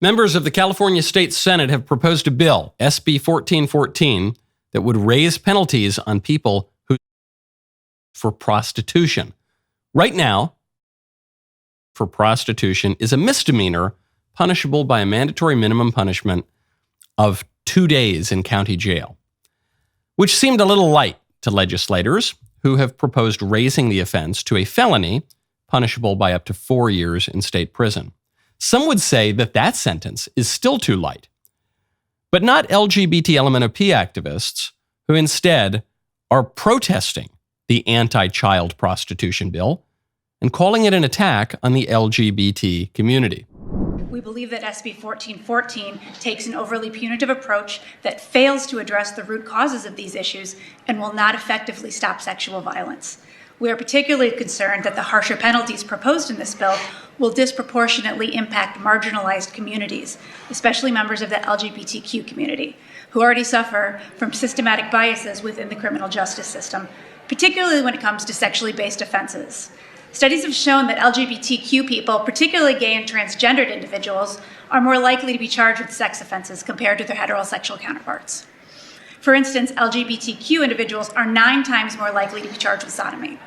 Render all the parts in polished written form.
Members of the California State Senate have proposed a bill, SB 1414, that would raise penalties on people who for prostitution. Right now, for prostitution is a misdemeanor punishable by a mandatory minimum punishment of 2 days in county jail, which seemed a little light to legislators who have proposed raising the offense to a felony punishable by up to 4 years in state prison. Some would say that that sentence is still too light, but not LGBT LMNOP activists who instead are protesting the anti-child prostitution bill and calling it an attack on the LGBT community. We believe that SB 1414 takes an overly punitive approach that fails to address the root causes of these issues and will not effectively stop sexual violence. We are particularly concerned that the harsher penalties proposed in this bill will disproportionately impact marginalized communities, especially members of the LGBTQ community, who already suffer from systematic biases within the criminal justice system, particularly when it comes to sexually based offenses. Studies have shown that LGBTQ people, particularly gay and transgendered individuals, are more likely to be charged with sex offenses compared to their heterosexual counterparts. For instance, LGBTQ individuals are 9 times more likely to be charged with sodomy.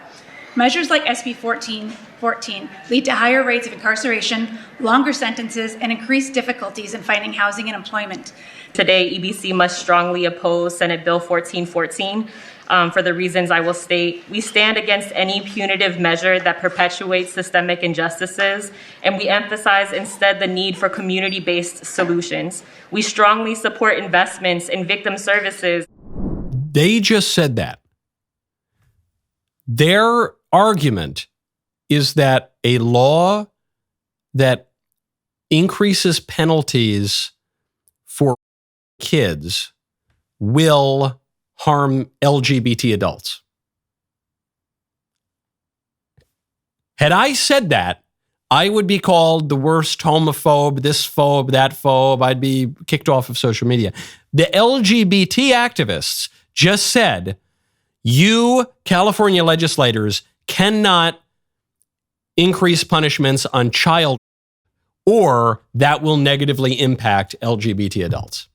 Measures like SB 1414 lead to higher rates of incarceration, longer sentences, and increased difficulties in finding housing and employment. Today, EBC must strongly oppose Senate Bill 1414. For the reasons I will state, we stand against any punitive measure that perpetuates systemic injustices, and we emphasize instead the need for community-based solutions. We strongly support investments in victim services. They just said that. Their argument is that a law that increases penalties for kids will harm LGBT adults. Had I said that, I would be called the worst homophobe, this phobe, that phobe. I'd be kicked off of social media. The LGBT activists just said, you California legislators cannot increase punishments on child, or that will negatively impact LGBT adults.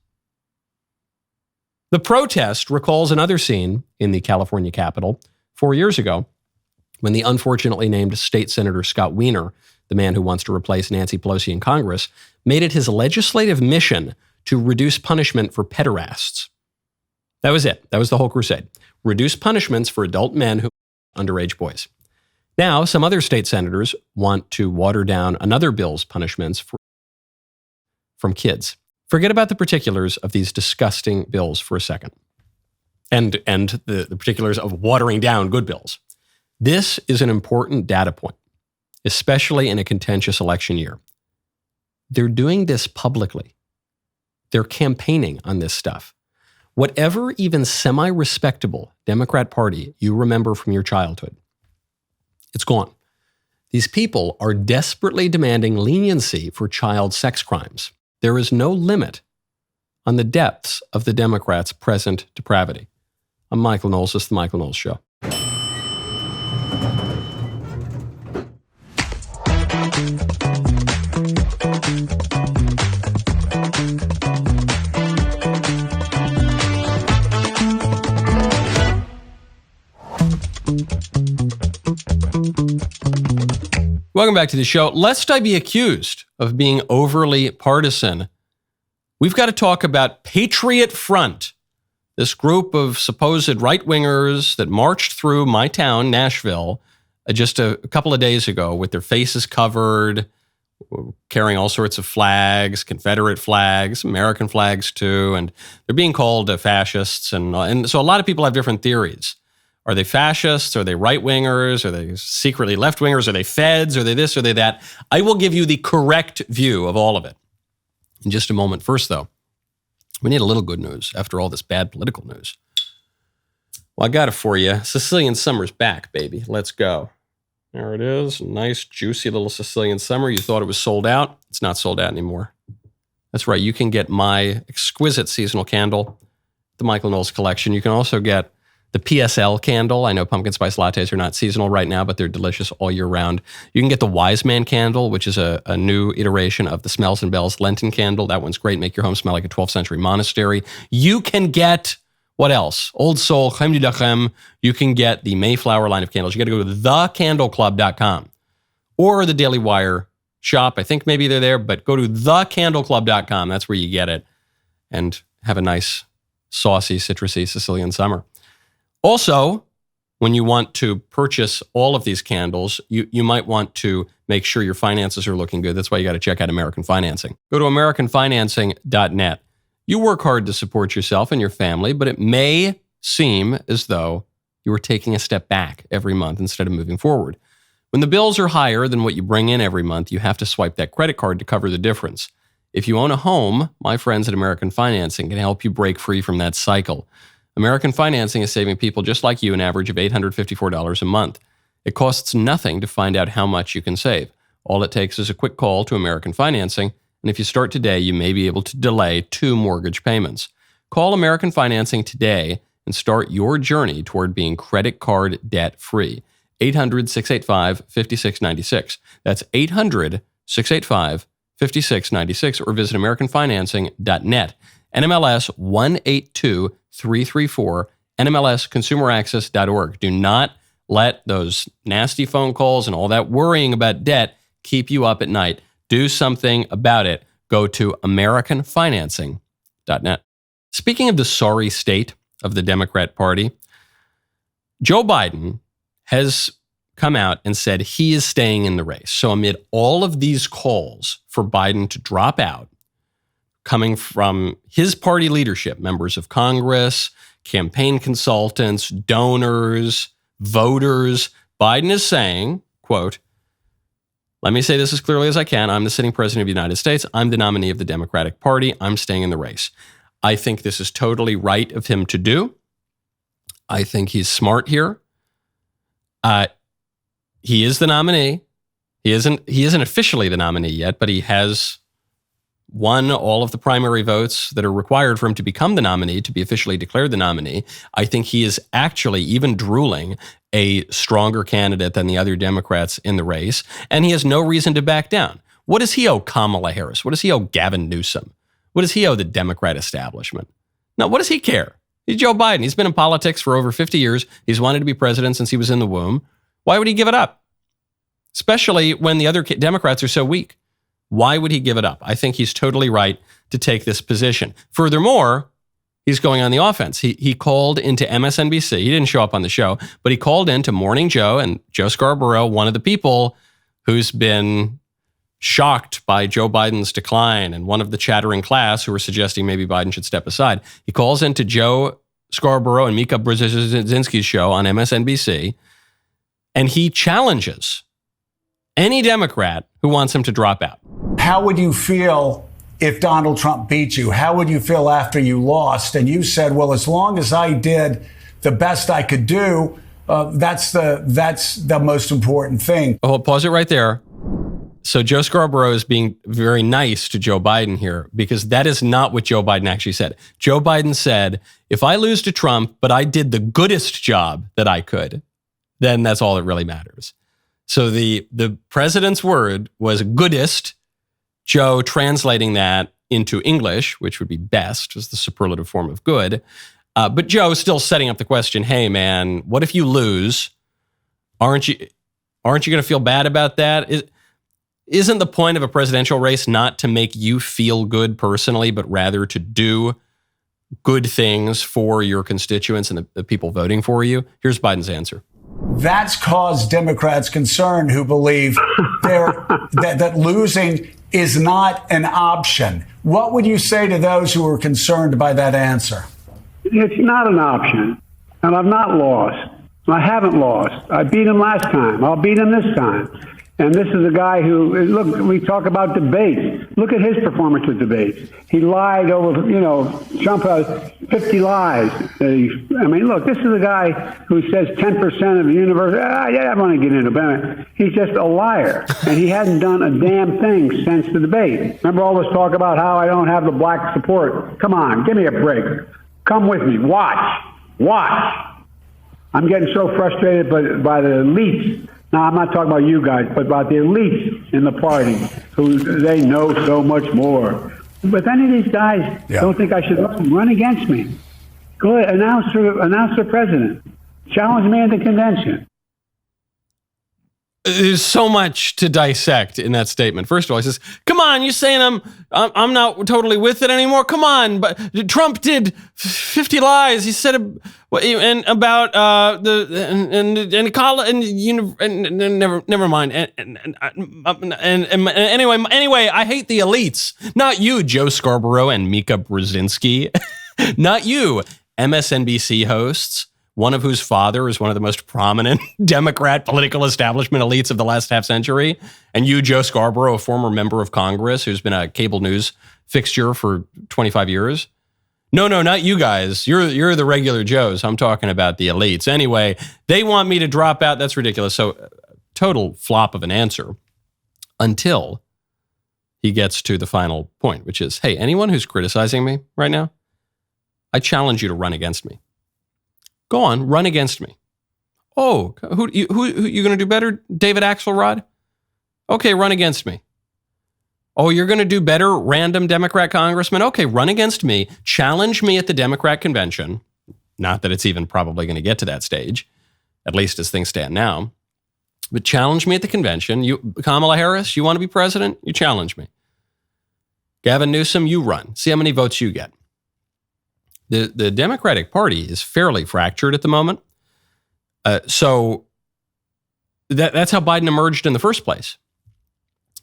The protest recalls another scene in the California Capitol 4 years ago when the unfortunately named State Senator Scott Wiener, the man who wants to replace Nancy Pelosi in Congress, made it his legislative mission to reduce punishment for pederasts. That was it. That was the whole crusade. Reduce punishments for adult men who underage boys. Now, some other state senators want to water down another bill's punishments from kids. Forget about the particulars of these disgusting bills for a second, and the particulars of watering down good bills. This is an important data point, especially in a contentious election year. They're doing this publicly. They're campaigning on this stuff. Whatever even semi-respectable Democrat Party you remember from your childhood, it's gone. These people are desperately demanding leniency for child sex crimes. There is no limit on the depths of the Democrats' present depravity. I'm Michael Knowles. This is The Michael Knowles Show. Welcome back to the show. Lest I be accused of being overly partisan, we've got to talk about Patriot Front, this group of supposed right-wingers that marched through my town, Nashville, just a couple of days ago with their faces covered, carrying all sorts of flags, Confederate flags, American flags too, and they're being called fascists. And so a lot of people have different theories. Are they fascists? Are they right-wingers? Are they secretly left-wingers? Are they feds? Are they this? Are they that? I will give you the correct view of all of it in just a moment. First, though, we need a little good news after all this bad political news. Well, I got it for you. Sicilian Summer's back, baby. Let's go. There it is. Nice, juicy little Sicilian Summer. You thought it was sold out. It's not sold out anymore. That's right. You can get my exquisite seasonal candle, the Michael Knowles collection. You can also get The PSL candle. I know pumpkin spice lattes are not seasonal right now, but they're delicious all year round. You can get the Wise Man candle, which is a new iteration of the Smells and Bells Lenten candle. That one's great. Make your home smell like a 12th century monastery. You can get, what else? Old Soul, Chem de Dachem. You can get the Mayflower line of candles. You got to go to thecandleclub.com or the DailyWire shop. I think maybe they're there, but go to thecandleclub.com. That's where you get it. And have a nice, saucy, citrusy Sicilian summer. Also, when you want to purchase all of these candles, you might want to make sure your finances are looking good. That's why you got to check out American Financing. Go to AmericanFinancing.net. You work hard to support yourself and your family, but it may seem as though you are taking a step back every month instead of moving forward. When the bills are higher than what you bring in every month, you have to swipe that credit card to cover the difference. If you own a home, my friends at American Financing can help you break free from that cycle. American Financing is saving people just like you an average of $854 a month. It costs nothing to find out how much you can save. All it takes is a quick call to American Financing, and if you start today, you may be able to delay 2 mortgage payments. Call American Financing today and start your journey toward being credit card debt-free. 800-685-5696. That's 800-685-5696, or visit AmericanFinancing.net. NMLS 182334, NMLSconsumeraccess.org. Do not let those nasty phone calls and all that worrying about debt keep you up at night. Do something about it. Go to AmericanFinancing.net. Speaking of the sorry state of the Democrat Party, Joe Biden has come out and said he is staying in the race. So amid all of these calls for Biden to drop out, coming from his party leadership, members of Congress, campaign consultants, donors, voters, Biden is saying, quote, "Let me say this as clearly as I can. I'm the sitting president of the United States. I'm the nominee of the Democratic Party. I'm staying in the race." I think this is totally right of him to do. I think he's smart here. He is the nominee. He isn't officially the nominee yet, but he has won all of the primary votes that are required for him to become the nominee, to be officially declared the nominee. I think he is actually even drooling a stronger candidate than the other Democrats in the race, and he has no reason to back down. What does he owe Kamala Harris? What does he owe Gavin Newsom? What does he owe the Democrat establishment? No, what does he care? He's Joe Biden. He's been in politics for over 50 years. He's wanted to be president since he was in the womb. Why would he give it up? Especially when the other Democrats are so weak. Why would he give it up? I think he's totally right to take this position. Furthermore, he's going on the offense. He called into MSNBC. He didn't show up on the show, but he called into Morning Joe and Joe Scarborough, one of the people who's been shocked by Joe Biden's decline and one of the chattering class who were suggesting maybe Biden should step aside. He calls into Joe Scarborough and Mika Brzezinski's show on MSNBC, and he challenges any Democrat who wants him to drop out. How would you feel if Donald Trump beat you? How would you feel after you lost? And you said, well, as long as I did the best I could do, that's the most important thing. Oh, pause it right there. So Joe Scarborough is being very nice to Joe Biden here, because that is not what Joe Biden actually said. Joe Biden said, if I lose to Trump, but I did the goodest job that I could, then that's all that really matters. So the president's word was goodest. Joe translating that into English, which would be best, was the superlative form of good. But Joe still setting up the question, hey, man, what if you lose? Aren't you going to feel bad about that? Isn't the point of a presidential race not to make you feel good personally, but rather to do good things for your constituents and the people voting for you? Here's Biden's answer. That's caused Democrats concern who believe that losing is not an option. What would you say to those who are concerned by that answer? It's not an option, and I've not lost. I haven't lost. I beat him last time. I'll beat him this time. And this is a guy who, look, we talk about debates. Look at his performance with debates. He lied over, Trump has 50 lies. Look, this is a guy who says 10% of the universe. I want to get into it. He's just a liar. And he hasn't done a damn thing since the debate. Remember all this talk about how I don't have the black support? Come on, give me a break. Come with me. Watch. I'm getting so frustrated by the elites. Now, I'm not talking about you guys, but about the elites in the party who they know so much more. But if any of these guys don't think I should run against me, go ahead, announce for president. Challenge me at the convention. There's so much to dissect in that statement. First of all, he says, "Come on, you're saying I'm not totally with it anymore. Come on, but Trump did 50 lies. He said about never mind. Anyway, I hate the elites. Not you, Joe Scarborough and Mika Brzezinski. Not you, MSNBC hosts, one of whose father is one of the most prominent Democrat political establishment elites of the last half century. And you, Joe Scarborough, a former member of Congress who's been a cable news fixture for 25 years. No, not you guys. You're the regular Joes. I'm talking about the elites. Anyway, they want me to drop out. That's ridiculous. So total flop of an answer until he gets to the final point, which is, hey, anyone who's criticizing me right now, I challenge you to run against me. Go on, run against me. Oh, who you going to do better? David Axelrod? Okay, run against me. Oh, you're going to do better, random Democrat congressman? Okay, run against me. Challenge me at the Democrat convention. Not that it's even probably going to get to that stage, at least as things stand now. But challenge me at the convention. You, Kamala Harris, you want to be president? You challenge me. Gavin Newsom, you run. See how many votes you get. The Democratic Party is fairly fractured at the moment. So that's how Biden emerged in the first place.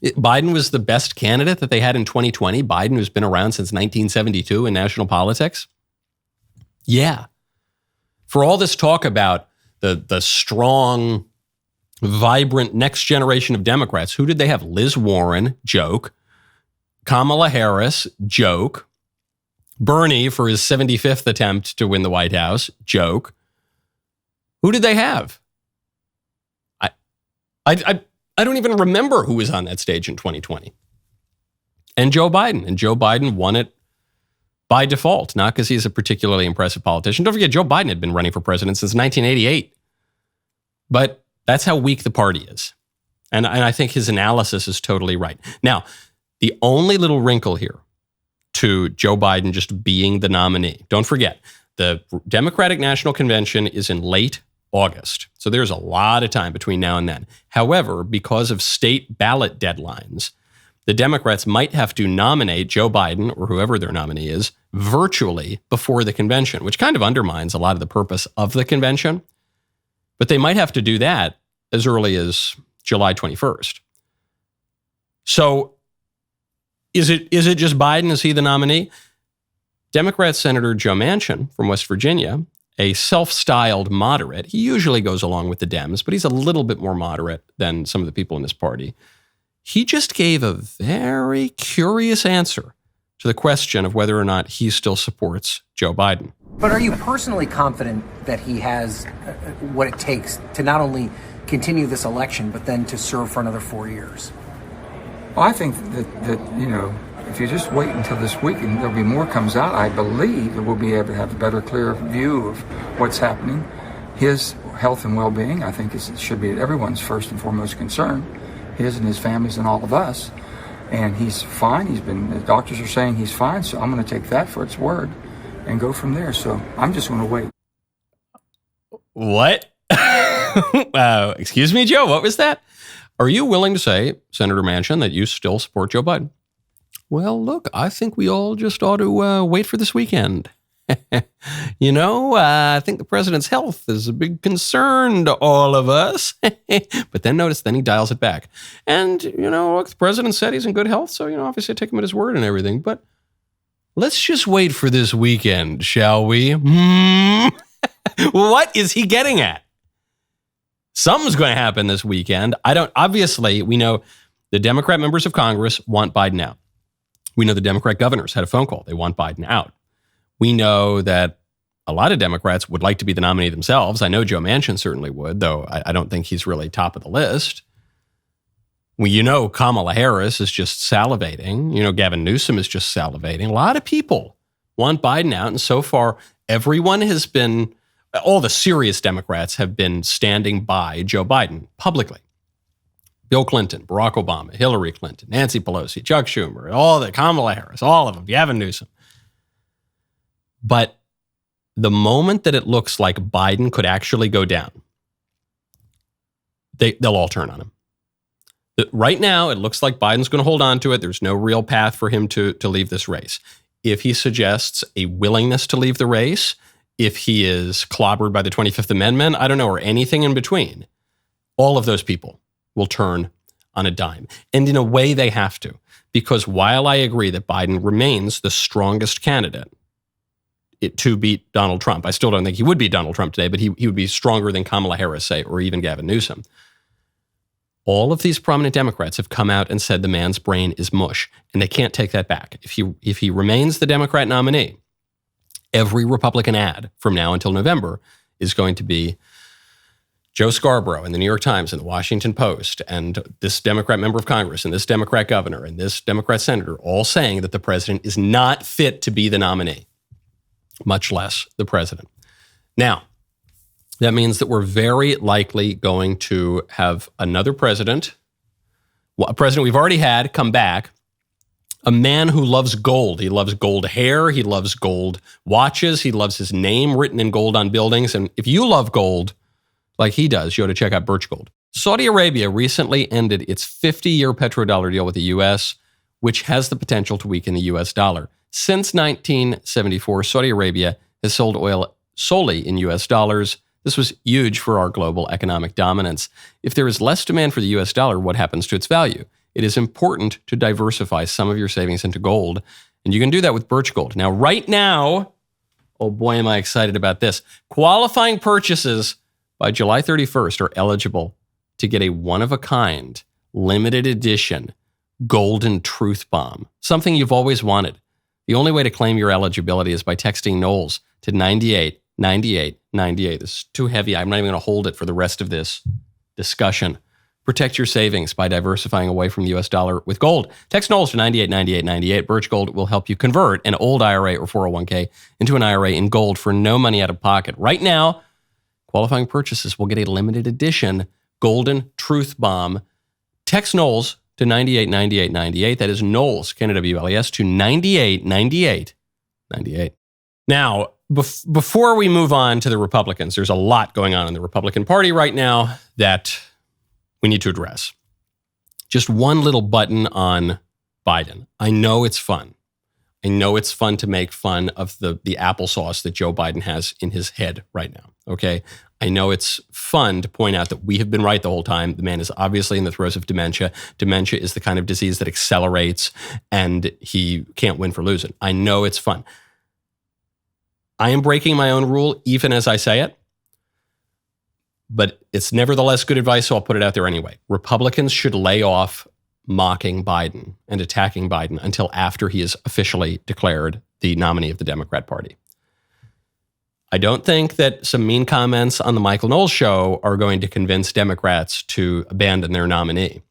Biden was the best candidate that they had in 2020. Biden, who's been around since 1972 in national politics. Yeah. For all this talk about the strong, vibrant next generation of Democrats, who did they have? Liz Warren, joke. Kamala Harris, joke. Bernie for his 75th attempt to win the White House, joke. Who did they have? I don't even remember who was on that stage in 2020. And Joe Biden won it by default, not because he's a particularly impressive politician. Don't forget, Joe Biden had been running for president since 1988. But that's how weak the party is. And I think his analysis is totally right. Now, the only little wrinkle here to Joe Biden just being the nominee. Don't forget, the Democratic National Convention is in late August. So there's a lot of time between now and then. However, because of state ballot deadlines, the Democrats might have to nominate Joe Biden or whoever their nominee is virtually before the convention, which kind of undermines a lot of the purpose of the convention. But they might have to do that as early as July 21st. So Is it just Biden? Is he the nominee? Democrat Senator Joe Manchin from West Virginia, a self-styled moderate. He usually goes along with the Dems, but he's a little bit more moderate than some of the people in this party. He just gave a very curious answer to the question of whether or not he still supports Joe Biden. But are you personally confident that he has what it takes to not only continue this election, but then to serve for another 4 years? Well, I think that if you just wait until this week and there'll be more comes out, I believe that we'll be able to have a better, clear view of what's happening. His health and well-being, I think, should be everyone's first and foremost concern, his and his family's and all of us. And he's fine. The doctors are saying he's fine, so I'm going to take that for its word and go from there. So I'm just going to wait. What? Excuse me, Joe, what was that? Are you willing to say, Senator Manchin, that you still support Joe Biden? Well, look, I think we all just ought to wait for this weekend. I think the president's health is a big concern to all of us. But then notice, then he dials it back. And, look, the president said he's in good health, so, obviously I take him at his word and everything. But let's just wait for this weekend, shall we? What is he getting at? Something's going to happen this weekend. Obviously, we know the Democrat members of Congress want Biden out. We know the Democrat governors had a phone call. They want Biden out. We know that a lot of Democrats would like to be the nominee themselves. I know Joe Manchin certainly would, though I don't think he's really top of the list. Kamala Harris is just salivating. Gavin Newsom is just salivating. A lot of people want Biden out, and so far, everyone has been all the serious Democrats have been standing by Joe Biden publicly. Bill Clinton, Barack Obama, Hillary Clinton, Nancy Pelosi, Chuck Schumer, all the Kamala Harris, all of them, Gavin Newsom. But the moment that it looks like Biden could actually go down, they'll all turn on him. Right now, it looks like Biden's going to hold on to it. There's no real path for him to leave this race. If he suggests a willingness to leave the race, if he is clobbered by the 25th Amendment, I don't know, or anything in between, all of those people will turn on a dime. And in a way, they have to. Because while I agree that Biden remains the strongest candidate to beat Donald Trump, I still don't think he would beat Donald Trump today, but he would be stronger than Kamala Harris, say, or even Gavin Newsom. All of these prominent Democrats have come out and said the man's brain is mush, and they can't take that back. If he remains the Democrat nominee, every Republican ad from now until November is going to be Joe Scarborough in the New York Times and the Washington Post and this Democrat member of Congress and this Democrat governor and this Democrat senator all saying that the president is not fit to be the nominee, much less the president. Now, that means that we're very likely going to have another president, a president we've already had, come back, a man who loves gold. He loves gold hair. He loves gold watches. He loves his name written in gold on buildings. And if you love gold like he does, you ought to check out Birch Gold. Saudi Arabia recently ended its 50-year petrodollar deal with the U.S., which has the potential to weaken the U.S. dollar. Since 1974, Saudi Arabia has sold oil solely in U.S. dollars. This was huge for our global economic dominance. If there is less demand for the U.S. dollar, what happens to its value? It is important to diversify some of your savings into gold, and you can do that with Birch Gold. Now, right now, oh boy, am I excited about this. Qualifying purchases by July 31st are eligible to get a one-of-a-kind, limited edition golden truth bomb, something you've always wanted. The only way to claim your eligibility is by texting Knowles to 989898. This is too heavy. I'm not even going to hold it for the rest of this discussion. Protect your savings by diversifying away from the U.S. dollar with gold. Text Knowles to 989898. Birch Gold will help you convert an old IRA or 401k into an IRA in gold for no money out of pocket. Right now, qualifying purchases will get a limited edition golden truth bomb. Text Knowles to 989898. That is Knowles, K-N-W-L-E-S, to 989898. Now, before we move on to the Republicans, there's a lot going on in the Republican Party right now that we need to address. Just one little button on Biden. I know it's fun. I know it's fun to make fun of the applesauce that Joe Biden has in his head right now, okay? I know it's fun to point out that we have been right the whole time. The man is obviously in the throes of dementia. Dementia is the kind of disease that accelerates, and he can't win for losing. I know it's fun. I am breaking my own rule even as I say it, but it's nevertheless good advice, so I'll put it out there anyway. Republicans should lay off mocking Biden and attacking Biden until after he is officially declared the nominee of the Democrat Party. I don't think that some mean comments on the Michael Knowles show are going to convince Democrats to abandon their nominee.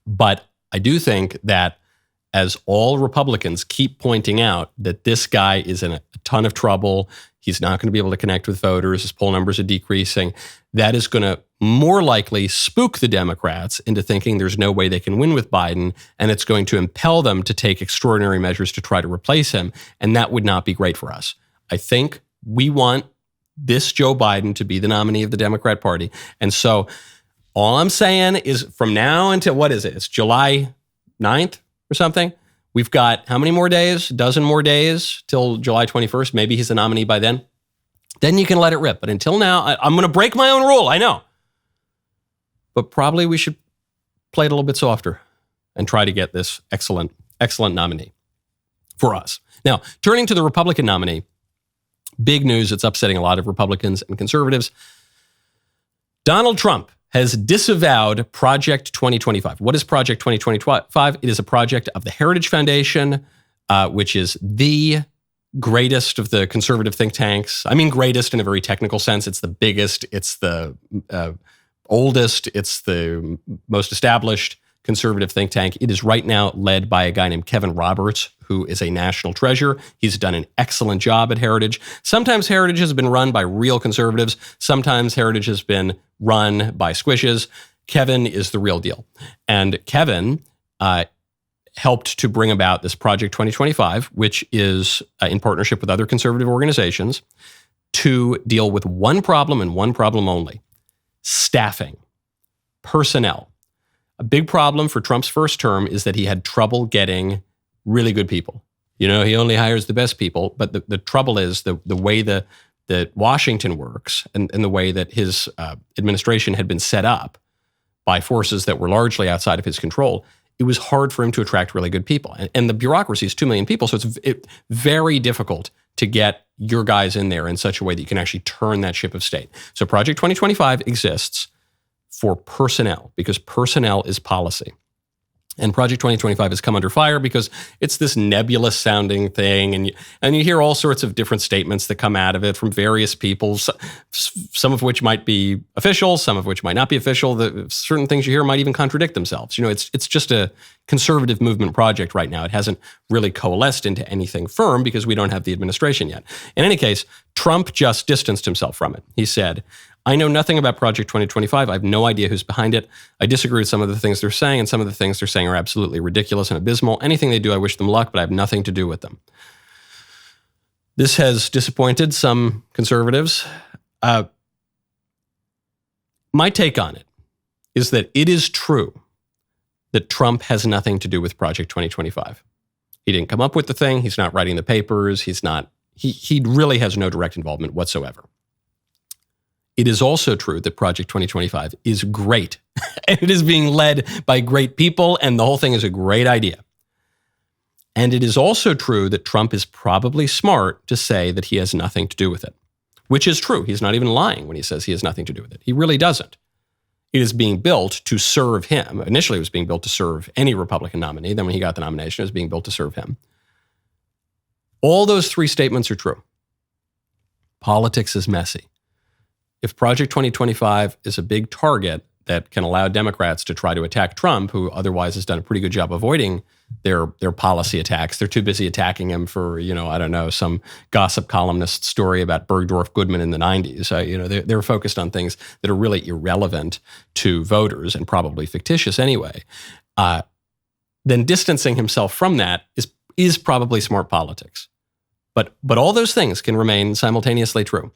But I do think that as all Republicans keep pointing out that this guy is in a ton of trouble, he's not going to be able to connect with voters, his poll numbers are decreasing, that is going to more likely spook the Democrats into thinking there's no way they can win with Biden, and it's going to impel them to take extraordinary measures to try to replace him, and that would not be great for us. I think we want this Joe Biden to be the nominee of the Democrat Party, and so all I'm saying is from now until, what is it? It's July 9th or something. We've got how many more days? A dozen more days till July 21st. Maybe he's the nominee by then. Then you can let it rip. But until now, I'm going to break my own rule. I know. But probably we should play it a little bit softer and try to get this excellent nominee for us. Now, turning to the Republican nominee, big news that's upsetting a lot of Republicans and conservatives. Donald Trump has disavowed Project 2025. What is Project 2025? It is a project of the Heritage Foundation, which is the greatest of the conservative think tanks. I mean, greatest in a very technical sense. It's the biggest. It's the oldest. It's the most established conservative think tank. It is right now led by a guy named Kevin Roberts, who is a national treasure. He's done an excellent job at Heritage. Sometimes Heritage has been run by real conservatives. Sometimes Heritage has been run by squishes. Kevin is the real deal. And Kevin helped to bring about this Project 2025, which is in partnership with other conservative organizations to deal with one problem and one problem only: staffing, personnel. A big problem for Trump's first term is that he had trouble getting really good people. You know, he only hires the best people, but the trouble is the way that Washington works and the way that his administration had been set up by forces that were largely outside of his control, it was hard for him to attract really good people. And the bureaucracy is 2 million people, so it's very difficult to get your guys in there in such a way that you can actually turn that ship of state. So Project 2025 exists for personnel, because personnel is policy. And Project 2025 has come under fire because it's this nebulous sounding thing. And you hear all sorts of different statements that come out of it from various people, some of which might be official, some of which might not be official. Certain things you hear might even contradict themselves. You know, it's just a conservative movement project right now. It hasn't really coalesced into anything firm because we don't have the administration yet. In any case, Trump just distanced himself from it. He said, I know nothing about Project 2025. I have no idea who's behind it. I disagree with some of the things they're saying, and some of the things they're saying are absolutely ridiculous and abysmal. Anything they do, I wish them luck, but I have nothing to do with them. This has disappointed some conservatives. My take on it is that it is true that Trump has nothing to do with Project 2025. He didn't come up with the thing. He's not writing the papers. He really has no direct involvement whatsoever. It is also true that Project 2025 is great. And it is being led by great people, and the whole thing is a great idea. And it is also true that Trump is probably smart to say that he has nothing to do with it, which is true. He's not even lying when he says he has nothing to do with it. He really doesn't. It is being built to serve him. Initially, it was being built to serve any Republican nominee. Then when he got the nomination, it was being built to serve him. All those three statements are true. Politics is messy. If Project 2025 is a big target that can allow Democrats to try to attack Trump, who otherwise has done a pretty good job avoiding their policy attacks, they're too busy attacking him for, some gossip columnist story about Bergdorf Goodman in the 90s. They're focused on things that are really irrelevant to voters and probably fictitious anyway. Then distancing himself from that is probably smart politics. But all those things can remain simultaneously true.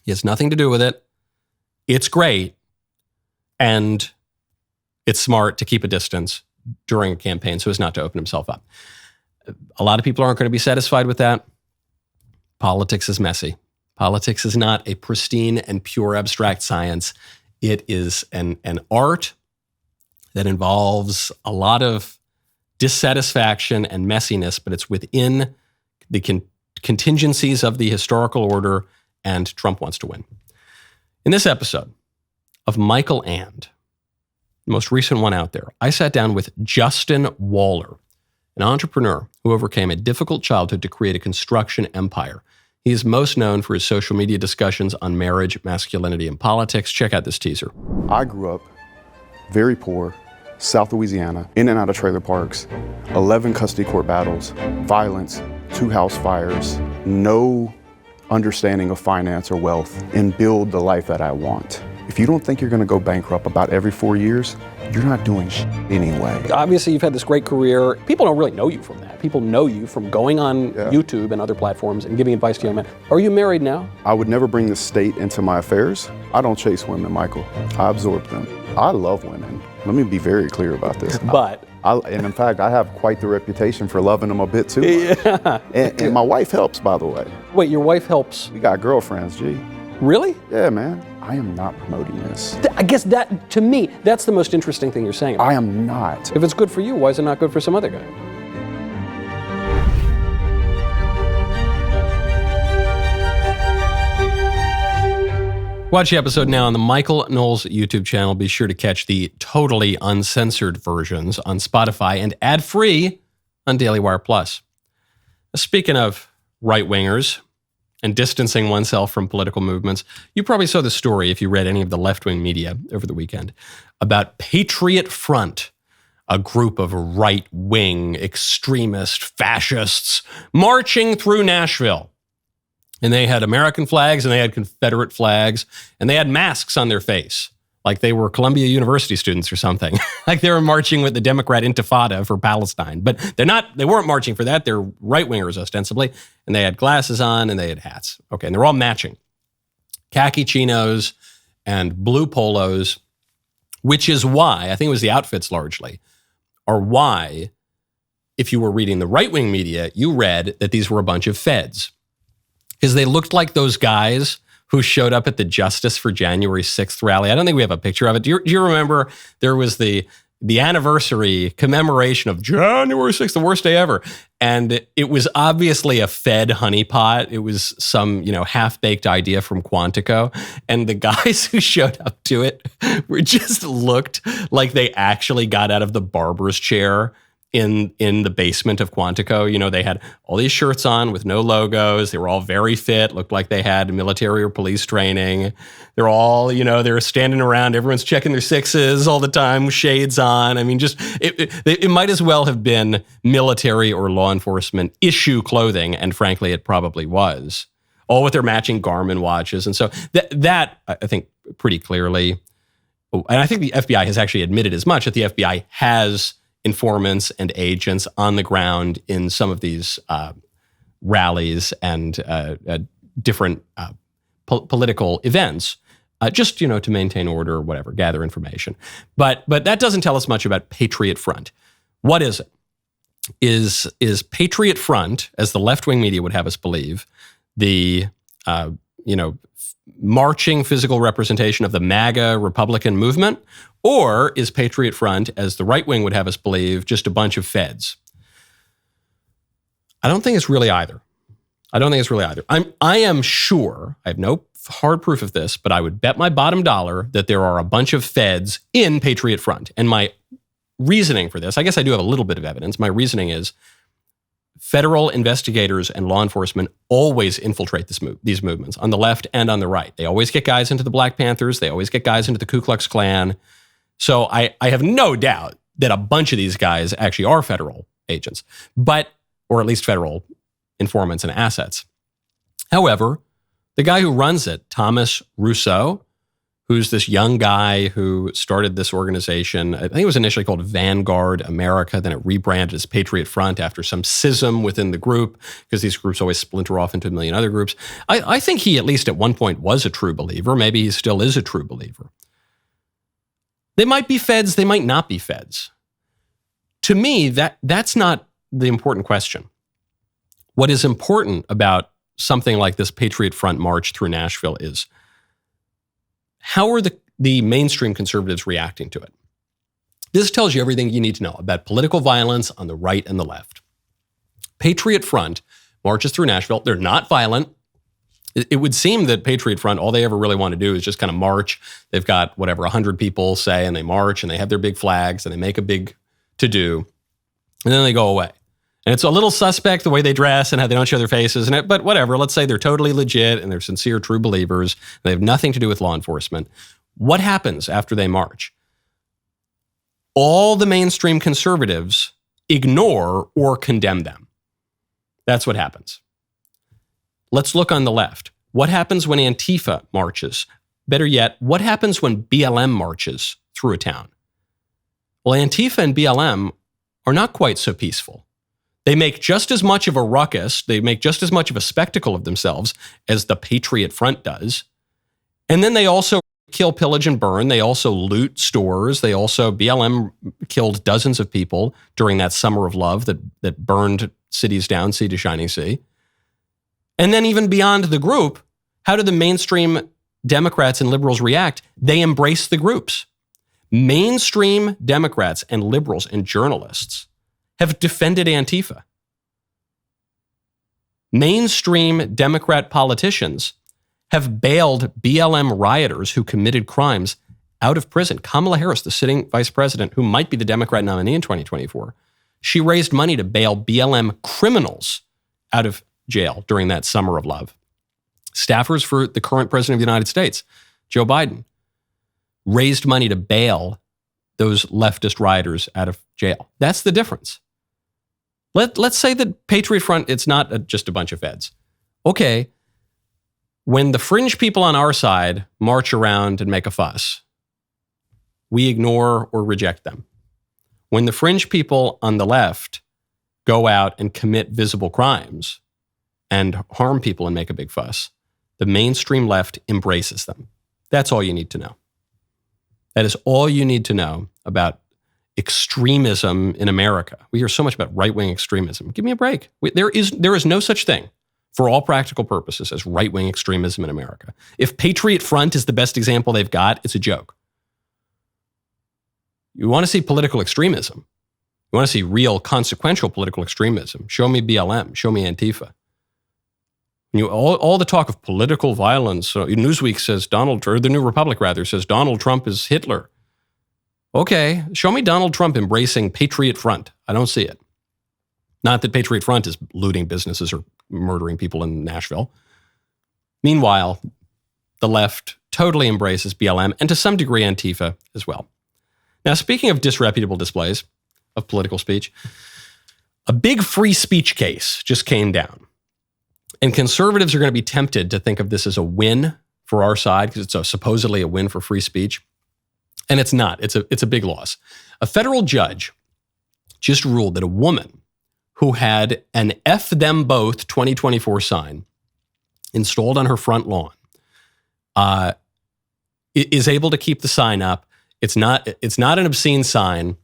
He has nothing to do with it. It's great. And it's smart to keep a distance during a campaign so as not to open himself up. A lot of people aren't going to be satisfied with that. Politics is messy. Politics is not a pristine and pure abstract science. It is an art that involves a lot of dissatisfaction and messiness, but it's within the contingencies of the historical order, and Trump wants to win. In this episode of Michael And, the most recent one out there, I sat down with Justin Waller, an entrepreneur who overcame a difficult childhood to create a construction empire. He is most known for his social media discussions on marriage, masculinity, and politics. Check out this teaser. I grew up very poor, South Louisiana, in and out of trailer parks, 11 custody court battles, violence, 2 house fires, no understanding of finance or wealth, and build the life that I want. If you don't think you're going to go bankrupt about every 4 years, you're not doing shit anyway. Obviously, you've had this great career. People don't really know you from that. People know you from going on YouTube and other platforms and giving advice to young men. Are you married now? I would never bring the state into my affairs. I don't chase women, Michael. I absorb them. I love women. Let me be very clear about this. But and in fact, I have quite the reputation for loving them a bit too much. Yeah. And my wife helps, by the way. Wait, your wife helps? We got girlfriends, G. Really? Yeah, man. I am not promoting this. I guess that, to me, that's the most interesting thing you're saying about I am not. If it's good for you, why is it not good for some other guy? Watch the episode now on the Michael Knowles YouTube channel. Be sure to catch the totally uncensored versions on Spotify and ad-free on DailyWire Plus. Speaking of right-wingers and distancing oneself from political movements, you probably saw the story if you read any of the left-wing media over the weekend about Patriot Front, a group of right-wing extremist fascists marching through Nashville. And they had American flags and they had Confederate flags and they had masks on their face, like they were Columbia University students or something. Like they were marching with the Democrat Intifada for Palestine. But they weren't marching for that. They're right-wingers ostensibly. And they had glasses on and they had hats. Okay, and they're all matching. Khaki chinos and blue polos, which is why, I think it was the outfits largely, are why, if you were reading the right-wing media, you read that these were a bunch of feds. Because they looked like those guys who showed up at the Justice for January 6th rally. I don't think we have a picture of it. Do you remember there was the anniversary commemoration of January 6th, the worst day ever? And it was obviously a Fed honeypot. It was some, half-baked idea from Quantico. And the guys who showed up to it just looked like they actually got out of the barber's chair in the basement of Quantico. They had all these shirts on with no logos. They were all very fit, looked like they had military or police training. They're all, they were standing around. Everyone's checking their sixes all the time with shades on. I mean, it might as well have been military or law enforcement issue clothing. And frankly, it probably was. All with their matching Garmin watches. And so that I think pretty clearly, and I think the FBI has actually admitted as much, that the FBI has informants and agents on the ground in some of these rallies and different political events, just to maintain order or whatever, gather information. But that doesn't tell us much about Patriot Front. What is it? Is Patriot Front, as the left-wing media would have us believe, the marching physical representation of the MAGA Republican movement? Or is Patriot Front, as the right wing would have us believe, just a bunch of feds? I don't think it's really either. I am sure, I have no hard proof of this, but I would bet my bottom dollar that there are a bunch of feds in Patriot Front. And my reasoning for this, I guess I do have a little bit of evidence. My reasoning is federal investigators and law enforcement always infiltrate these movements on the left and on the right. They always get guys into the Black Panthers. They always get guys into the Ku Klux Klan. So I have no doubt that a bunch of these guys actually are federal agents, or at least federal informants and assets. However, the guy who runs it, Thomas Rousseau, who's this young guy who started this organization, I think it was initially called Vanguard America, then it rebranded as Patriot Front after some schism within the group, because these groups always splinter off into a million other groups. I think he, at least at one point, was a true believer. Maybe he still is a true believer. They might be feds, they might not be feds. To me, that's not the important question. What is important about something like this Patriot Front march through Nashville is, how are the mainstream conservatives reacting to it? This tells you everything you need to know about political violence on the right and the left. Patriot Front marches through Nashville. They're not violent. It would seem that Patriot Front, all they ever really want to do is just kind of march. They've got 100 people, say, and they march and they have their big flags and they make a big to-do, and then they go away. And it's a little suspect the way they dress and how they don't show their faces, but whatever. Let's say they're totally legit and they're sincere, true believers. And they have nothing to do with law enforcement. What happens after they march? All the mainstream conservatives ignore or condemn them. That's what happens. Let's look on the left. What happens when Antifa marches? Better yet, what happens when BLM marches through a town? Well, Antifa and BLM are not quite so peaceful. They make just as much of a ruckus, they make just as much of a spectacle of themselves as the Patriot Front does. And then they also kill, pillage, and burn. They also loot stores. BLM killed dozens of people during that summer of love that burned cities down, sea to shining sea. And then even beyond the group, how do the mainstream Democrats and liberals react? They embrace the groups. Mainstream Democrats and liberals and journalists have defended Antifa. Mainstream Democrat politicians have bailed BLM rioters who committed crimes out of prison. Kamala Harris, the sitting vice president, who might be the Democrat nominee in 2024, she raised money to bail BLM criminals out of jail during that summer of love. Staffers for the current president of the United States, Joe Biden, raised money to bail those leftist rioters out of jail. That's the difference. Let's say that Patriot Front, it's not just a bunch of feds. Okay, when the fringe people on our side march around and make a fuss, we ignore or reject them. When the fringe people on the left go out and commit visible crimes and harm people and make a big fuss, the mainstream left embraces them. That's all you need to know. That is all you need to know about extremism in America. We hear so much about right-wing extremism. Give me a break. There is no such thing, for all practical purposes, as right-wing extremism in America. If Patriot Front is the best example they've got, it's a joke. You want to see political extremism. You want to see real consequential political extremism. Show me BLM. Show me Antifa. All the talk of political violence. Newsweek says the New Republic rather says Donald Trump is Hitler. Okay, show me Donald Trump embracing Patriot Front. I don't see it. Not that Patriot Front is looting businesses or murdering people in Nashville. Meanwhile, the left totally embraces BLM and to some degree Antifa as well. Now, speaking of disreputable displays of political speech, a big free speech case just came down. And conservatives are going to be tempted to think of this as a win for our side because it's supposedly a win for free speech. And it's not. It's a big loss. A federal judge just ruled that a woman who had an F them both 2024 sign installed on her front lawn is able to keep the sign up. It's not an obscene sign.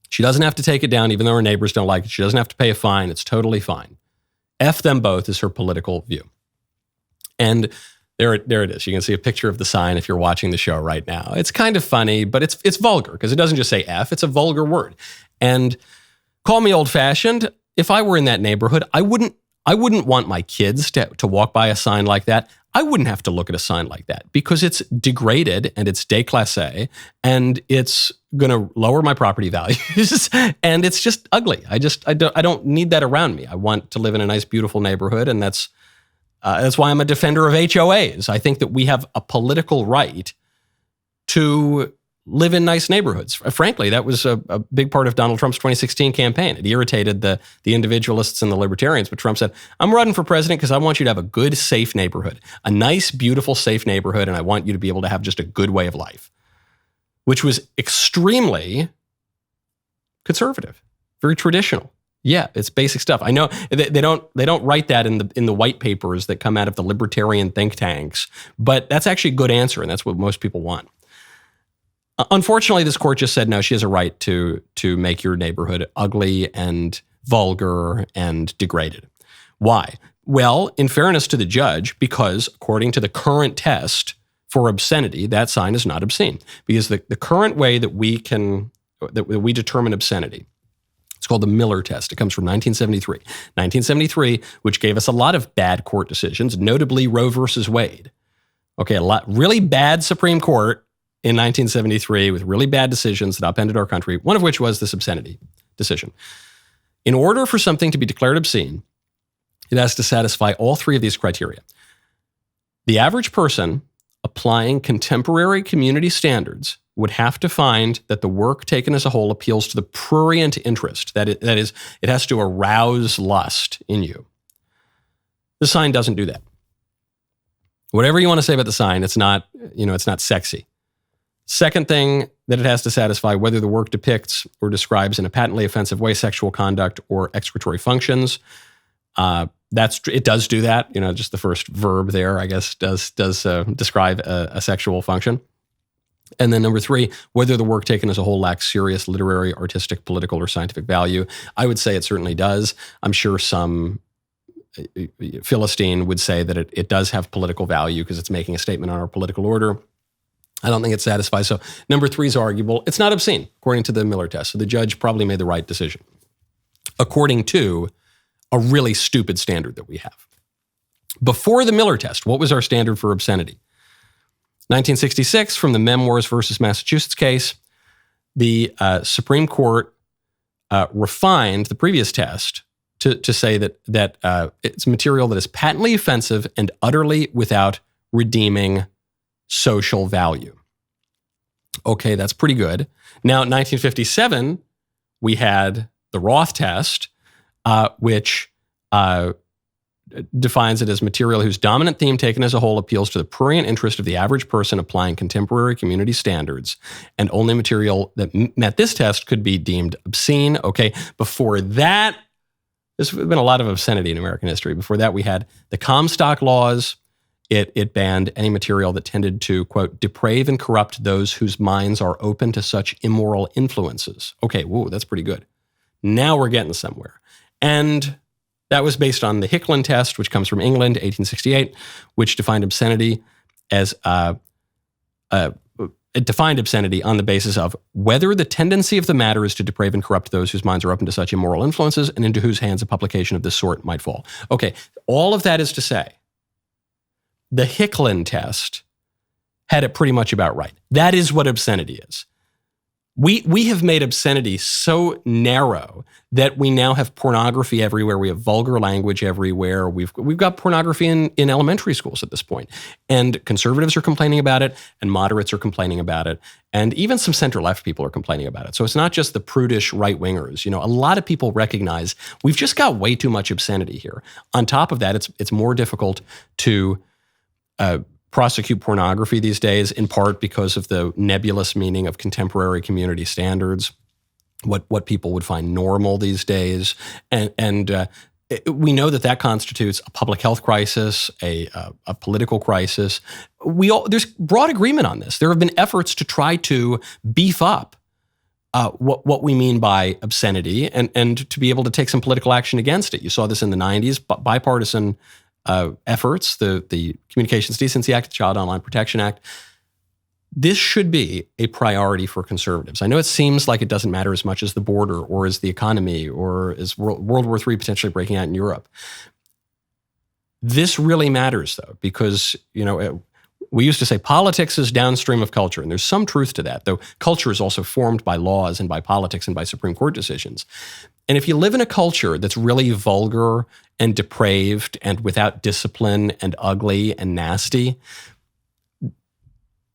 She doesn't have to take it down, even though her neighbors don't like it. She doesn't have to pay a fine. It's totally fine. F them both is her political view. And there it is. You can see a picture of the sign if you're watching the show right now. It's kind of funny, but it's vulgar because it doesn't just say F, it's a vulgar word. And call me old-fashioned. If I were in that neighborhood, I wouldn't want my kids to walk by a sign like that. I wouldn't have to look at a sign like that because it's degraded and it's déclassé and it's going to lower my property values and it's just ugly. I don't need that around me. I want to live in a nice, beautiful neighborhood, and that's why I'm a defender of HOAs. I think that we have a political right to live in nice neighborhoods. Frankly, that was a big part of Donald Trump's 2016 campaign. It irritated the individualists and the libertarians, but Trump said, I'm running for president because I want you to have a good, safe neighborhood, a nice, beautiful, safe neighborhood, and I want you to be able to have just a good way of life, which was extremely conservative, very traditional. Yeah, it's basic stuff. I know they don't write that in the white papers that come out of the libertarian think tanks, but that's actually a good answer, and that's what most people want. Unfortunately, this court just said, no, she has a right to make your neighborhood ugly and vulgar and degraded. Why? Well, in fairness to the judge, because according to the current test for obscenity, that sign is not obscene. Because the current way that we determine obscenity, it's called the Miller test. It comes from 1973. 1973, which gave us a lot of bad court decisions, notably Roe versus Wade. Okay, really bad Supreme Court in 1973 with really bad decisions that upended our country, one of which was this obscenity decision. In order for something to be declared obscene, it has to satisfy all three of these criteria. The average person applying contemporary community standards would have to find that the work taken as a whole appeals to the prurient interest. That is, it has to arouse lust in you. The sign doesn't do that. Whatever you want to say about the sign, it's not sexy. Second thing that it has to satisfy, whether the work depicts or describes in a patently offensive way sexual conduct or excretory functions. It does do that. Just the first verb there, I guess, does describe a sexual function. And then number three, whether the work taken as a whole lacks serious literary, artistic, political, or scientific value. I would say it certainly does. I'm sure some Philistine would say that it does have political value because it's making a statement on our political order. I don't think it satisfies. So number three is arguable. It's not obscene, according to the Miller test. So the judge probably made the right decision, according to a really stupid standard that we have. Before the Miller test, what was our standard for obscenity? 1966, from the Memoirs versus Massachusetts case, the Supreme Court refined the previous test to say that it's material that is patently offensive and utterly without redeeming social value. Okay, that's pretty good. Now, in 1957, we had the Roth test, which defines it as material whose dominant theme taken as a whole appeals to the prurient interest of the average person applying contemporary community standards, and only material that met this test could be deemed obscene. Okay, before that, there's been a lot of obscenity in American history. Before that, we had the Comstock laws. It banned any material that tended to, quote, deprave and corrupt those whose minds are open to such immoral influences. Okay, whoa, that's pretty good. Now we're getting somewhere. And that was based on the Hicklin test, which comes from England, 1868, which defined obscenity as it defined obscenity on the basis of whether the tendency of the matter is to deprave and corrupt those whose minds are open to such immoral influences and into whose hands a publication of this sort might fall. Okay, all of that is to say, the Hicklin test had it pretty much about right. That is what obscenity is. We have made obscenity so narrow that we now have pornography everywhere. We have vulgar language everywhere. We've got pornography in elementary schools at this point. And conservatives are complaining about it, and moderates are complaining about it, and even some center-left people are complaining about it. So it's not just the prudish right-wingers. You know, a lot of people recognize we've just got way too much obscenity here. On top of that, it's more difficult to prosecute pornography these days, in part because of the nebulous meaning of contemporary community standards, what people would find normal these days. And we know that constitutes a public health crisis, a political crisis. There's broad agreement on this. There have been efforts to try to beef up what we mean by obscenity and to be able to take some political action against it. You saw this in the 90s, bipartisan efforts, the Communications Decency Act, the Child Online Protection Act. This should be a priority for conservatives. I know it seems like it doesn't matter as much as the border or as the economy or as World War III potentially breaking out in Europe. This really matters, though, because, you know, we used to say politics is downstream of culture, and there's some truth to that, though culture is also formed by laws and by politics and by Supreme Court decisions. And if you live in a culture that's really vulgar and depraved and without discipline and ugly and nasty,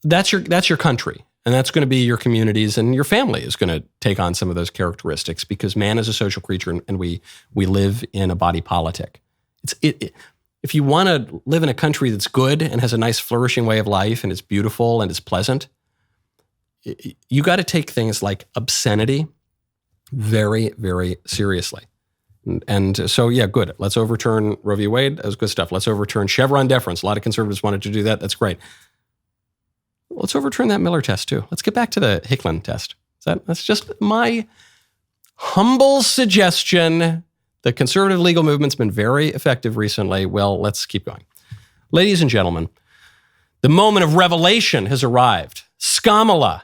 that's your country. And that's going to be your communities, and your family is going to take on some of those characteristics, because man is a social creature, and we live in a body politic. If you want to live in a country that's good and has a nice flourishing way of life and is beautiful and is pleasant, you got to take things like obscenity very, very seriously. And so, yeah, good. Let's overturn Roe v. Wade. That was good stuff. Let's overturn Chevron deference. A lot of conservatives wanted to do that. That's great. Let's overturn that Miller test, too. Let's get back to the Hicklin test. That's just my humble suggestion. The conservative legal movement's been very effective recently. Well, let's keep going. Ladies and gentlemen, the moment of revelation has arrived. Scamala.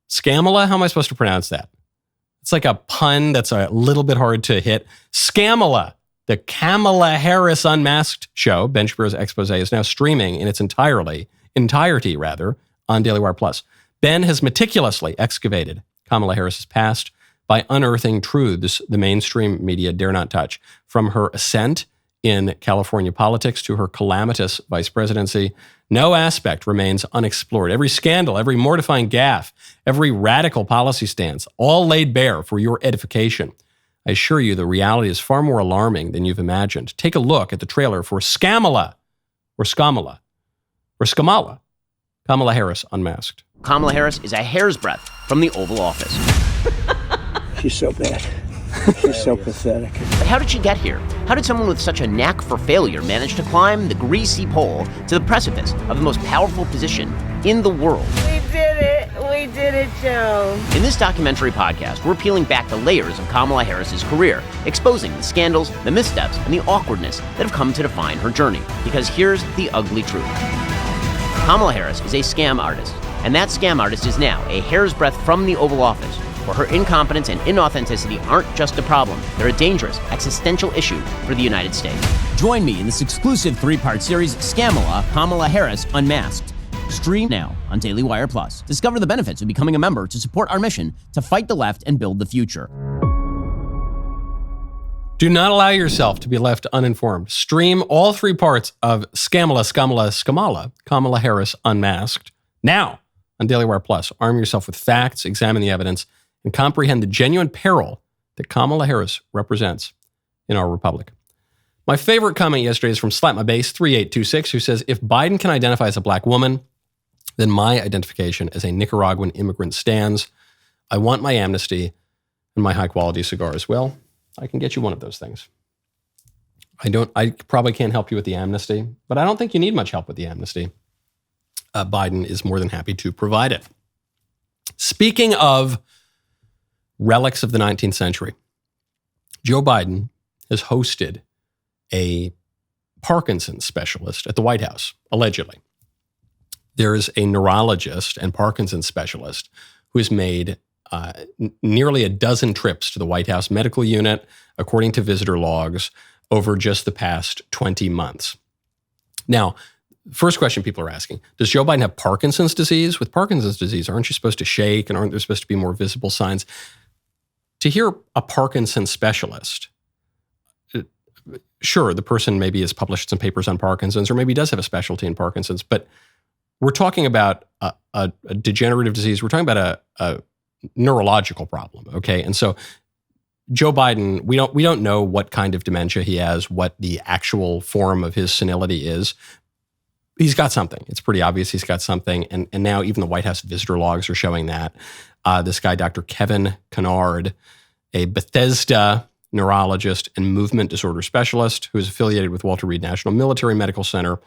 Scamala? How am I supposed to pronounce that? It's like a pun that's a little bit hard to hit. Scamala, the Kamala Harris Unmasked show, Ben Shapiro's expose, is now streaming in its entirety on DailyWire Plus. Ben has meticulously excavated Kamala Harris's past by unearthing truths the mainstream media dare not touch. From her ascent in California politics to her calamitous vice presidency, no aspect remains unexplored. Every scandal, every mortifying gaffe, every radical policy stance, all laid bare for your edification. I assure you the reality is far more alarming than you've imagined. Take a look at the trailer for Scamala, Kamala Harris Unmasked. Kamala Harris is a hair's breadth from the Oval Office. She's so bad. She's so pathetic. But how did she get here? How did someone with such a knack for failure manage to climb the greasy pole to the precipice of the most powerful position in the world? We did it. We did it, Joe. In this documentary podcast, we're peeling back the layers of Kamala Harris's career, exposing the scandals, the missteps, and the awkwardness that have come to define her journey. Because here's the ugly truth. Kamala Harris is a scam artist, and that scam artist is now a hair's breadth from the Oval Office, where her incompetence and inauthenticity aren't just a problem, they're a dangerous, existential issue for the United States. Join me in this exclusive 3-part series, Scamala, Kamala Harris Unmasked. Stream now on DailyWire Plus. Discover the benefits of becoming a member to support our mission to fight the left and build the future. Do not allow yourself to be left uninformed. Stream all 3 parts of Scamala, Kamala Harris Unmasked now on DailyWire Plus. Arm yourself with facts, examine the evidence, and comprehend the genuine peril that Kamala Harris represents in our republic. My favorite comment yesterday is from Slap My Bass 3826, who says, if Biden can identify as a black woman, then my identification as a Nicaraguan immigrant stands. I want my amnesty and my high-quality cigars. Well, I can get you one of those things. I probably can't help you with the amnesty, but I don't think you need much help with the amnesty. Biden is more than happy to provide it. Speaking of relics of the 19th century, Joe Biden has hosted a Parkinson specialist at the White House, allegedly. There is a neurologist and Parkinson specialist who has made nearly a dozen trips to the White House medical unit, according to visitor logs, over just the past 20 months. Now, first question people are asking, does Joe Biden have Parkinson's disease? With Parkinson's disease, aren't you supposed to shake and aren't there supposed to be more visible signs? To hear a Parkinson specialist, sure, the person maybe has published some papers on Parkinson's or maybe does have a specialty in Parkinson's, but we're talking about a degenerative disease. We're talking about a neurological problem, okay? And so Joe Biden, we don't know what kind of dementia he has, what the actual form of his senility is. He's got something. It's pretty obvious he's got something. And now even the White House visitor logs are showing that. This guy, Dr. Kevin Kennard, a Bethesda neurologist and movement disorder specialist who is affiliated with Walter Reed National Military Medical Center,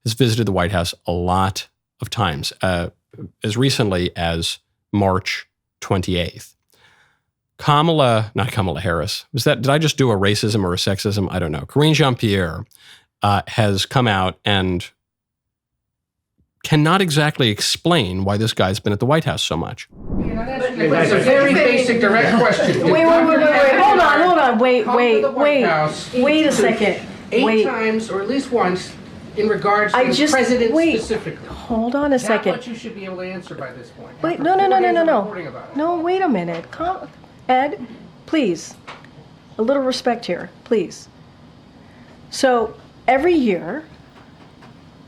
has visited the White House a lot of times, as recently as March 28th. Not Kamala Harris. Did I just do a racism or a sexism? I don't know. Karine Jean-Pierre has come out and cannot exactly explain why this guy's been at the White House so much. It's a very basic, direct question. Wait. Hold on. Wait a second. Eight times, or at least once, in regards to the president specifically. Hold on a second. Not what you should be able to answer by this point. Wait, no. No, wait a minute. Ed, please. A little respect here, please. So every year,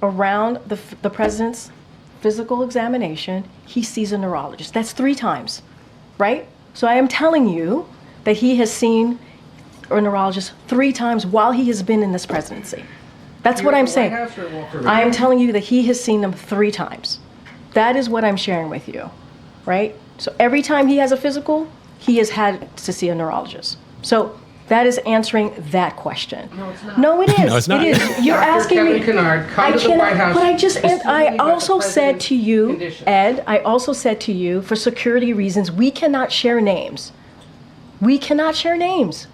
around the president's physical examination, he sees a neurologist. That's 3 times, right? So I am telling you that he has seen a neurologist 3 times while he has been in this presidency. That's what I'm saying. I am telling you that he has seen them 3 times. That is what I'm sharing with you, right? So every time he has a physical, he has had to see a neurologist. So that is answering that question. No, it's not. No, it is. No, it's not. It is. You're asking Kevin me. Kennard, come to the White House. But I also said to you, Ed, I also said to you, for security reasons, we cannot share names. We cannot share names.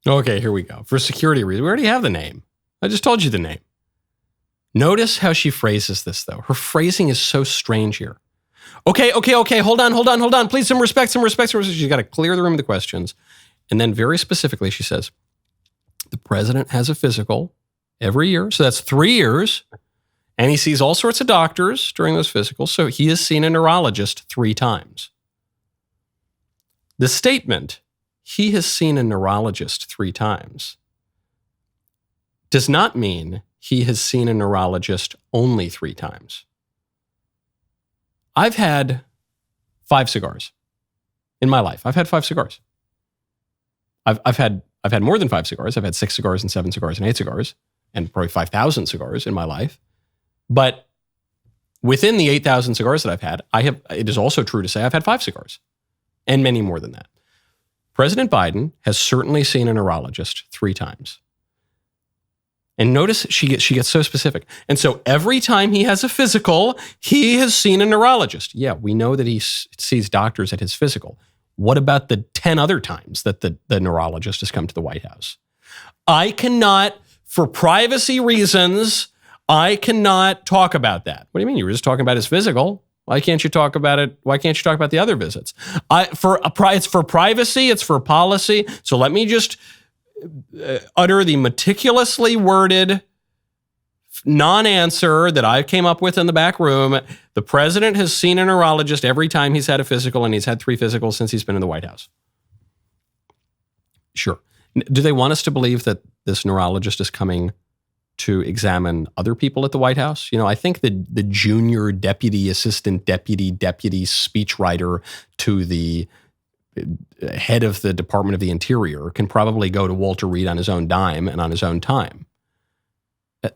Okay, here we go. For security reasons, we already have the name. I just told you the name. Notice how she phrases this, though. Her phrasing is so strange here. Okay. Hold on. Please, some respect. She's got to clear the room of the questions. And then very specifically, she says, the president has a physical every year. So that's 3 years. And he sees all sorts of doctors during those physicals. So he has seen a neurologist 3 times. The statement, he has seen a neurologist 3 times, does not mean he has seen a neurologist only 3 times. I've had 5 cigars in my life. I've had 5 cigars. I've had more than 5 cigars. I've had 6 cigars and 7 cigars and 8 cigars and probably 5,000 cigars in my life. But within the 8,000 cigars that I've had, it is also true to say I've had 5 cigars and many more than that. President Biden has certainly seen a neurologist 3 times. And notice she gets so specific. And so every time he has a physical, he has seen a neurologist. Yeah, we know that he sees doctors at his physical. What about the 10 other times that the neurologist has come to the White House? I cannot, for privacy reasons, I cannot talk about that. What do you mean? You were just talking about his physical. Why can't you talk about it? Why can't you talk about the other visits? It's for privacy. It's for policy. So let me just utter the meticulously worded non-answer that I came up with in the back room. The president has seen a neurologist every time he's had a physical, and he's had 3 physicals since he's been in the White House. Sure. Do they want us to believe that this neurologist is coming to examine other people at the White House. I think the junior deputy assistant deputy speechwriter to the head of the Department of the Interior can probably go to Walter Reed on his own dime and on his own time.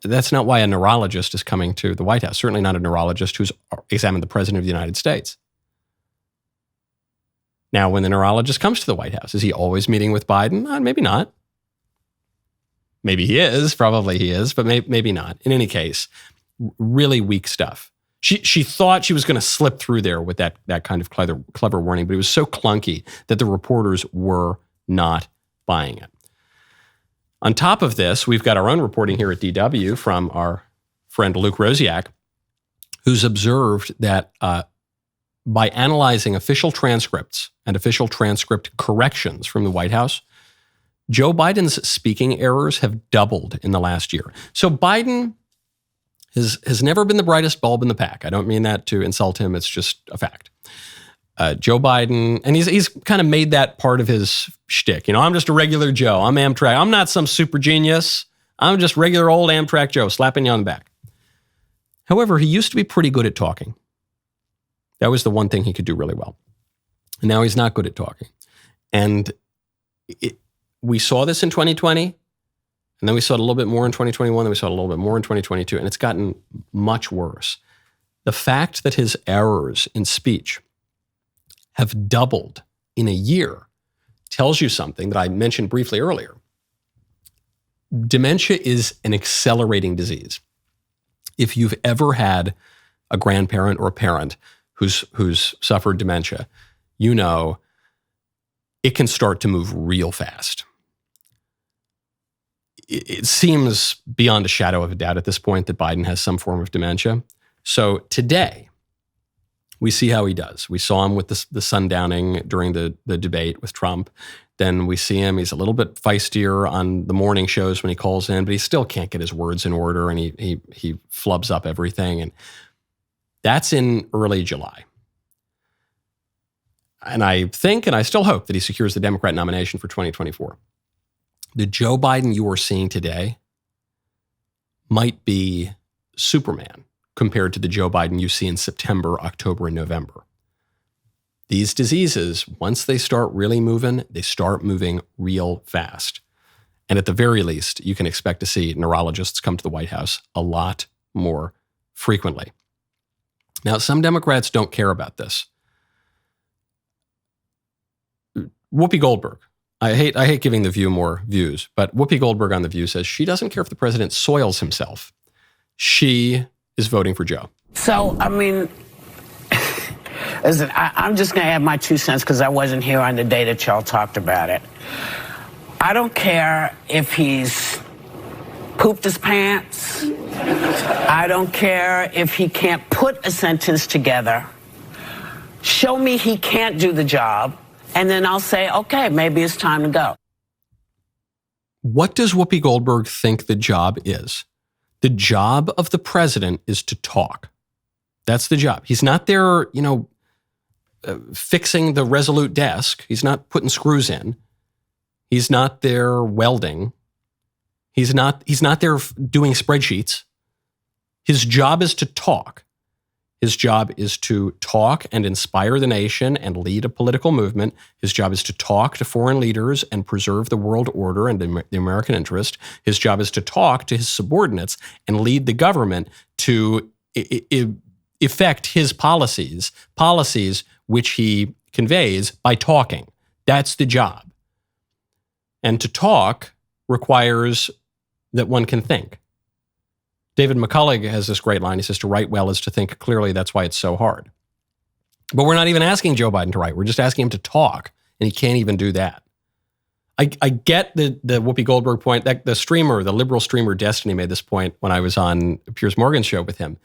That's not why a neurologist is coming to the White House. Certainly not a neurologist who's examined the President of the United States. Now, when the neurologist comes to the White House, is he always meeting with Biden? Maybe not. Maybe he is. Probably he is, but maybe not. In any case, really weak stuff. She thought she was going to slip through there with that kind of clever warning, but it was so clunky that the reporters were not buying it. On top of this, we've got our own reporting here at DW from our friend Luke Rosiak, who's observed that by analyzing official transcripts and official transcript corrections from the White House, Joe Biden's speaking errors have doubled in the last year. So Biden has never been the brightest bulb in the pack. I don't mean that to insult him. It's just a fact. Joe Biden, and he's kind of made that part of his shtick. I'm just a regular Joe. I'm Amtrak. I'm not some super genius. I'm just regular old Amtrak Joe, slapping you on the back. However, he used to be pretty good at talking. That was the one thing he could do really well. And now he's not good at talking. And we saw this in 2020, and then we saw it a little bit more in 2021, then we saw it a little bit more in 2022, and it's gotten much worse. The fact that his errors in speech have doubled in a year tells you something that I mentioned briefly earlier. Dementia is an accelerating disease. If you've ever had a grandparent or a parent who's suffered dementia, it can start to move real fast. It seems beyond a shadow of a doubt at this point that Biden has some form of dementia. So today, we see how he does. We saw him with the sundowning during the debate with Trump. Then we see him, he's a little bit feistier on the morning shows when he calls in, but he still can't get his words in order, and he flubs up everything. And that's in early July. And I think, and I still hope, that he secures the Democrat nomination for 2024. The Joe Biden you are seeing today might be Superman compared to the Joe Biden you see in September, October, and November. These diseases, once they start really moving, they start moving real fast. And at the very least, you can expect to see neurologists come to the White House a lot more frequently. Now, some Democrats don't care about this. Whoopi Goldberg. I hate giving The View more views, but Whoopi Goldberg on The View says she doesn't care if the president soils himself. She is voting for Joe. So, listen, I'm just going to add my 2 cents because I wasn't here on the day that y'all talked about it. I don't care if he's pooped his pants. I don't care if he can't put a sentence together. Show me he can't do the job, and then I'll say, okay, maybe it's time to go. What does Whoopi Goldberg think the job is? The job of the president is to talk. That's the job. He's not there, fixing the Resolute desk. He's not putting screws in. He's not there welding. He's not there doing spreadsheets. His job is to talk. His job is to talk and inspire the nation and lead a political movement. His job is to talk to foreign leaders and preserve the world order and the American interest. His job is to talk to his subordinates and lead the government to effect his policies which he conveys by talking. That's the job. And to talk requires that one can think. David McCullough has this great line. He says, to write well is to think clearly. That's why it's so hard. But we're not even asking Joe Biden to write. We're just asking him to talk, and he can't even do that. I get the Whoopi Goldberg point. That the liberal streamer Destiny made this point when I was on Piers Morgan's show with him.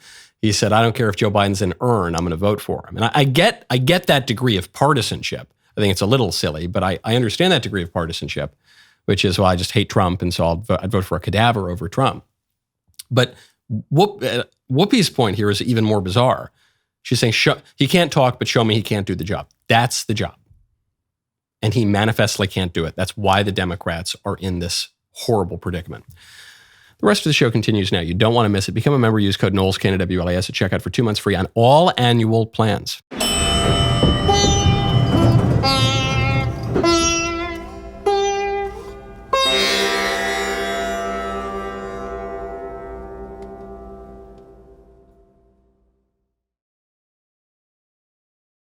He said, I don't care if Joe Biden's an urn, I'm going to vote for him. And I get that degree of partisanship. I think it's a little silly, but I understand that degree of partisanship, which is, well, I just hate Trump, and so I'd vote for a cadaver over Trump. But Whoopi's point here is even more bizarre. She's saying, he can't talk, but show me he can't do the job. That's the job. And he manifestly can't do it. That's why the Democrats are in this horrible predicament. The rest of the show continues now. You don't want to miss it. Become a member. Use code Knowles, KNWLAS at checkout for 2 months free on all annual plans.